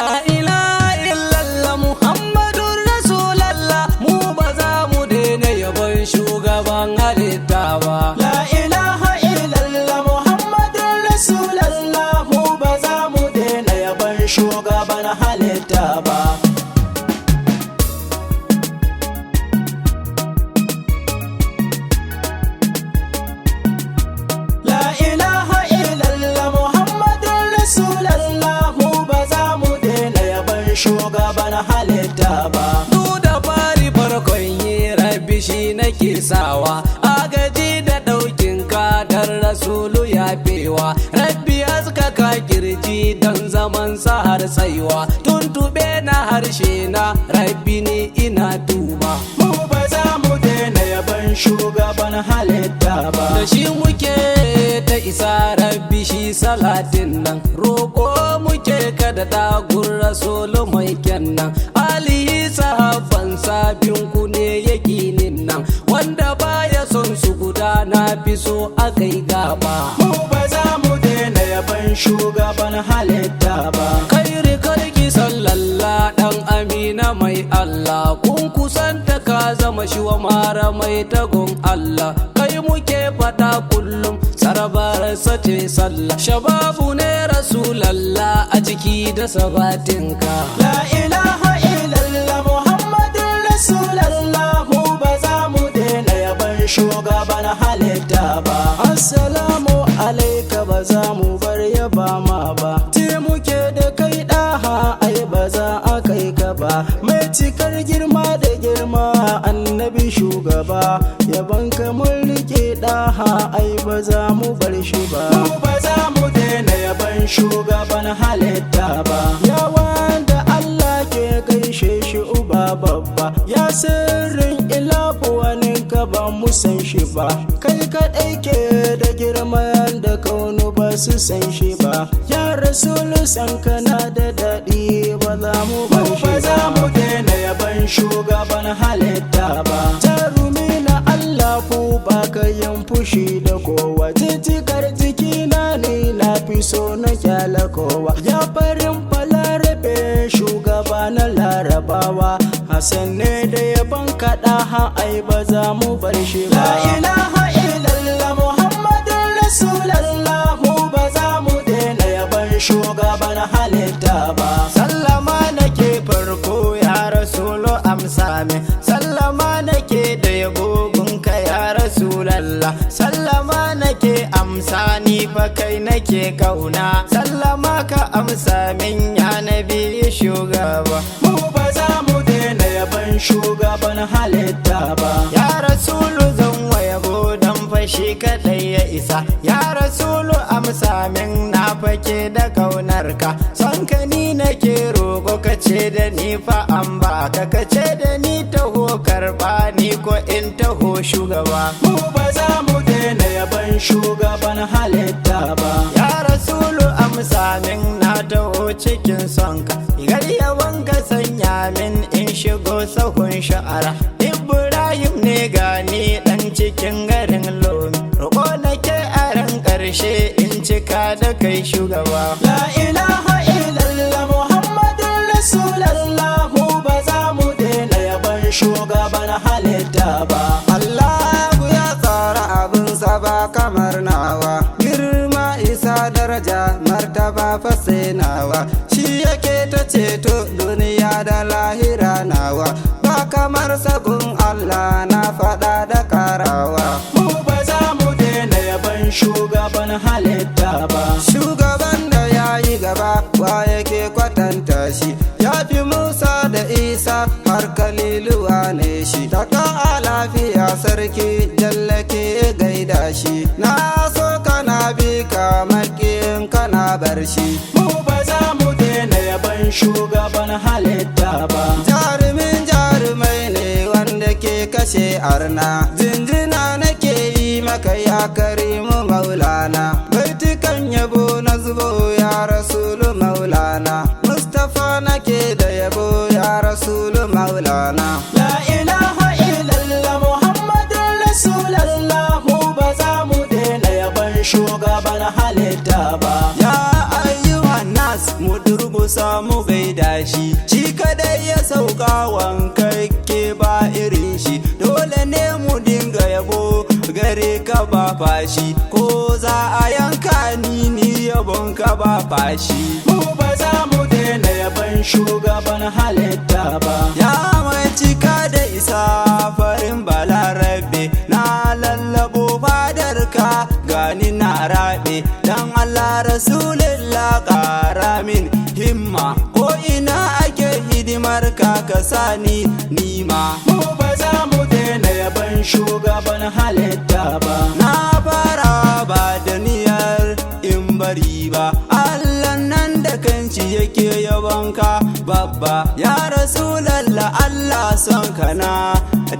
La ilaha illallah Muhammadun Rasulallah, mu ba za mu daina yabon shugaban halitta ba. La ilaha illallah Muhammadun Rasulallah, mu ba za mu daina yabon shugaban halitta ba. La ilaha illallah Muhammadun Rasulallah, mu ba za mu daina yabon shugaban halitta ba. Du da fari farkon yi rabbi shi nake sawa, agaji da ɗaukin kadar rasulu ya fewa. Rabbi haskaka kirji don zaman sa har tsaiwa, tuntube na harshe na rabbi ne ina duba. Mu ba za mu daina yabon shugaban halitta ba. Da shi muke ta isa rabbi shi salatin nan, roƙo muke kada dagun rasulu mai kyannan. Alihi sahabban sabin ku ne yakinin nan, wanda baya son su guda na fi so akai gaba. Mu ba za mu daina yabon shugaban halitta ba. Kairi karki sallallah dan amina mai Allah, kun kusanta ka zama shi wa mara mai tagun Allah. Kai muke fata kullum sarabar sace sallah, shababu ne rasulallah a jiki da sabatinka. La ilaha illallah Muhammadun Rasulallah, mu ba za mu daina yabon shugaban halitta ba. Assalamu alaika, ba za mu bar yaba ma ba. Te muke da kai daha, ai ba za a kai ka ba. Mai cikar girma da girma annabi shugaba, yaban ka mun rike daha, ai ba za mu bar shi ba. Mu ba za mu daina yabon shugaban halitta ba. Ya wanda Allah ke gaishe shi uba babba, ya sirrin ilahu wani ka ba mu san shi ba. Kai kaɗai ke da girma da kaunu ba su san shi ba. Ya rasulu san kana da daɗi, ba za mu bar shi ba. Za mu daina yabon shugaban halitta ba. Jarumi na Allah ku ba ka yin fushi da kowa, titikar jikina ne na fi so na kyala kowa. Ya farin falarabe shugaba na larabawa, Hassan ne da yaban kaɗa ha ai ba za mu bar shi ba. La ilaha illallah Muhammadun Rasulallah, mu ba za mu daina yabon shugaban halitta ba. Sallama nake farko ya rasulu amsa min, sallama nake da yabo gunka ya rasulallah. Sallama nake amsa ni fa kai nake kauna, sallama ka amsa min ya nabi shugaba. Mu ba za mu daina yabon shugaban halitta ba. Ya rasulu zan wa yabo dan fashi kadai ya isa, ya rasulu amsa min na fake da kaunarka. Son ka ni nake roƙo, ka ce da ni fa an baka, ka ce da ni taho karɓa ni ko in taho shugaba. Mu ba za mu daina yabon shugaban halitta ba. Ya rasulu amsa min na taho cikin sonka, rigar yawan ka sanya min in shigo sahun sha'ara. Ibrahim ne gani dan cikin garin Lomi, roƙo nake a ran ƙarshe in cika da kai shugaba. La ilaha illallah Muhammadun Rasulallah, mu ba za mu daina yabon shugaban halitta ba. Allahu ya tsara abinsa ba kamar nawa, girma isa daraja martaba fasenawa. Shi yake ta ceto duniya da lahira nawa, ba kamar sabon Allah na faɗa da karawa. Mu ba za mu daina yabon shugaban halitta ba. Shugaban da ya yi gaba wa yake kwatanta shi, ya fi Musa da Isa har Kaliluwa ne shi. Taka a lafiya sarki jallake gaida shi, na so kana bi ka makiyin kana bar shi. Mu ba za mu daina yabon shugaban halitta ba. Jarumin jarumai ne wanda ke kashe arna, jinjina nake yi maka ya karimu maulana. Baitukan yabo na zubo ya rasulu maulana, Mustapha nake da yabo ya rasulu maulana. La ilaha illallah Muhammadun Rasulallah, mu ba za mu daina yabon shugaban halitta ba. Ya ayyuhan nas mu durgusa mu gaida wankakke ba irin shi, dole ne mu dinga yabo gare ka ba fashi, ko za a yanka ni yabon ka ba fashi. Mu ba za mu daina yaban shugaban halitta ba. Ya mai cika da isa farin balarabe, na lallabo fadarka gani na rabe, dan Allah rasulullah ƙara min himma, ko ina ake hidimar ka sani nima. Mu ba za mu daina yaban shugaban halitta ba. Na fara ba da niyyar in bari ba, Allah nan da kanci yake yabonka babba, ya rasulallah Allah son ka na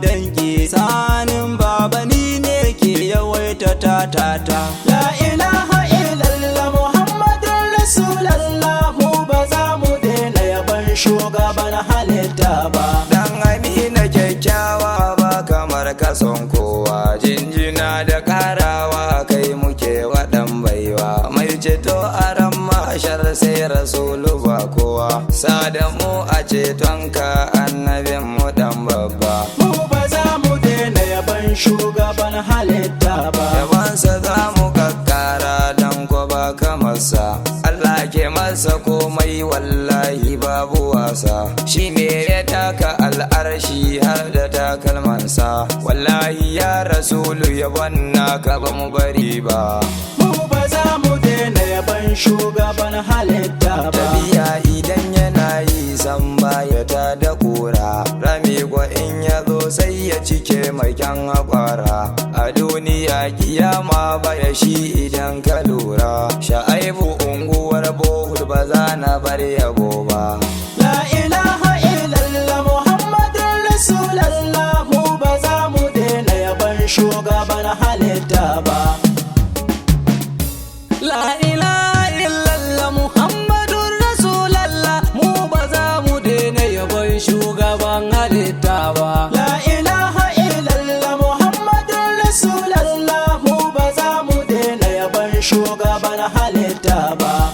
dange, sanin baba ni ne ke yawaita tatata. La ilaha illallah Muhammadun Rasulallah, mu ba za mu daina yaban shugaban halitta ba. Dan Amina kyakkyawa ba kamar ka son kowa, jinjina da karawa kai muke waɗan baiwa, mai ceto a ran mashar sai rasulu ba kowa, sadamu a cetonka annabin mu dan babba. Mu ba za mu daina yaban shugaban halitta ba. Yabansa za mu kakkara dan ko ba kamarsa, Allah ke masa komai wallahi babu wasa, shine ya taka al'arshi har da takalmansa, wallahi ya rasulu yabon naka ba mu bari ba. Mu ba za mu daina yaban shugaban halitta ba. Tafiya idan yana yi san baya ta da kura, rami ko in ya zo sai ya cike mai kyan hakwara, a duniya kiyama baya shi idan ka lura, sha'aibu unguwar bohud ba za na bar yabo ba. La ilaha illallah Muhammadun Rasulallah, mu ba za mu daina yaban shugaban halitta ba. La ilaha illallah Muhammadun Rasulallah, mu ba za mu daina yabon shugaban halitta ba. La ilaha illallah Muhammadun Rasulallah, mu ba za mu daina yaban shugaban halitta ba.